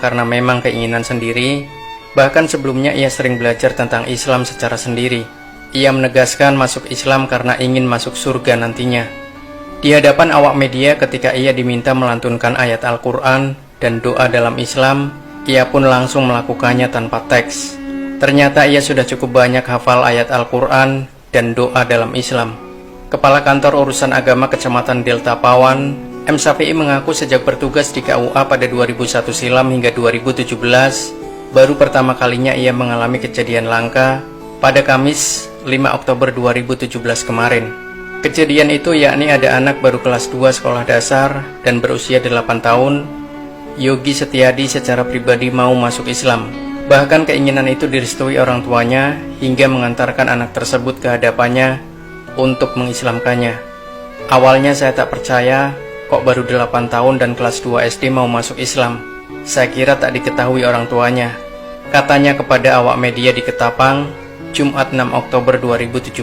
karena memang keinginan sendiri. Bahkan sebelumnya ia sering belajar tentang Islam secara sendiri. Ia menegaskan masuk Islam karena ingin masuk surga nantinya. Di hadapan awak media ketika ia diminta melantunkan ayat Al-Quran dan doa dalam Islam, ia pun langsung melakukannya tanpa teks. Ternyata ia sudah cukup banyak hafal ayat Al-Quran dan doa dalam Islam. Kepala Kantor Urusan Agama Kecamatan Delta Pawan, M. Syafi'i mengaku sejak bertugas di KUA pada 2001 silam hingga 2017, baru pertama kalinya ia mengalami kejadian langka pada Kamis 5 Oktober 2017 kemarin. Kejadian itu yakni ada anak baru kelas 2 sekolah dasar dan berusia 8 tahun, Yogi Setiadi secara pribadi mau masuk Islam. Bahkan keinginan itu direstui orang tuanya hingga mengantarkan anak tersebut ke hadapannya untuk mengislamkannya. Awalnya saya tak percaya, kok baru 8 tahun dan kelas 2 SD mau masuk Islam. Saya kira tak diketahui orang tuanya. Katanya kepada awak media di Ketapang, Jumat 6 Oktober 2017.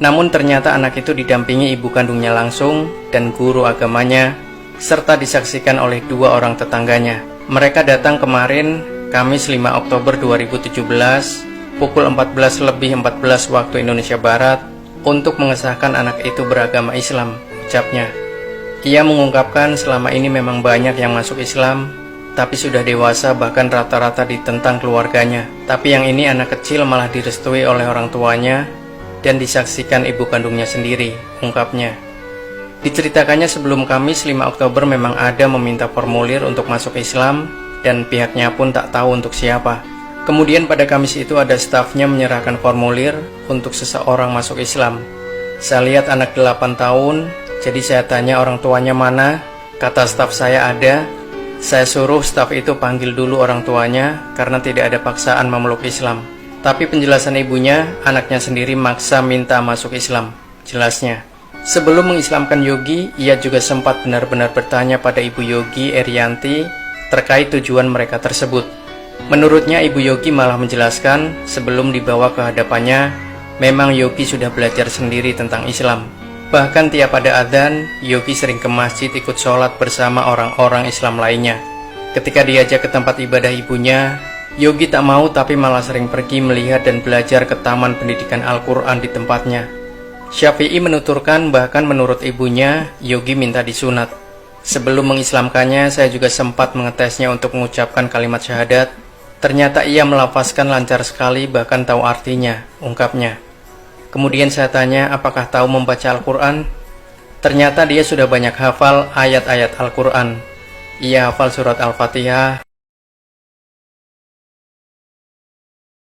Namun ternyata anak itu didampingi ibu kandungnya langsung dan guru agamanya, serta disaksikan oleh 2 orang tetangganya. Mereka datang kemarin, Kamis 5 Oktober 2017, pukul 14:14 waktu Indonesia Barat, untuk mengesahkan anak itu beragama Islam, ucapnya. Ia mengungkapkan selama ini memang banyak yang masuk Islam, tapi sudah dewasa bahkan rata-rata ditentang keluarganya. Tapi yang ini anak kecil malah direstui oleh orang tuanya dan disaksikan ibu kandungnya sendiri, ungkapnya. Diceritakannya sebelum Kamis 5 Oktober memang ada meminta formulir untuk masuk Islam dan pihaknya pun tak tahu untuk siapa. Kemudian pada Kamis itu ada stafnya menyerahkan formulir untuk seseorang masuk Islam. Saya lihat anak 8 tahun, jadi saya tanya orang tuanya mana, kata staf saya ada. Saya suruh staf itu panggil dulu orang tuanya karena tidak ada paksaan memeluk Islam. Tapi penjelasan ibunya, anaknya sendiri maksa minta masuk Islam, jelasnya. Sebelum mengislamkan Yogi, ia juga sempat benar-benar bertanya pada ibu Yogi, Erianti, terkait tujuan mereka tersebut. Menurutnya ibu Yogi malah menjelaskan sebelum dibawa ke hadapannya, memang Yogi sudah belajar sendiri tentang Islam. Bahkan tiap ada adzan, Yogi sering ke masjid ikut sholat bersama orang-orang Islam lainnya. Ketika diajak ke tempat ibadah ibunya, Yogi tak mau tapi malah sering pergi melihat dan belajar ke taman pendidikan Al-Quran di tempatnya. Syafi'i menuturkan bahkan menurut ibunya, Yogi minta disunat. Sebelum mengislamkannya, saya juga sempat mengetesnya untuk mengucapkan kalimat syahadat. Ternyata ia melafazkan lancar sekali bahkan tahu artinya, ungkapnya. Kemudian saya tanya apakah tahu membaca Al-Quran. Ternyata dia sudah banyak hafal ayat-ayat Al-Quran. Ia hafal surat Al-Fatihah,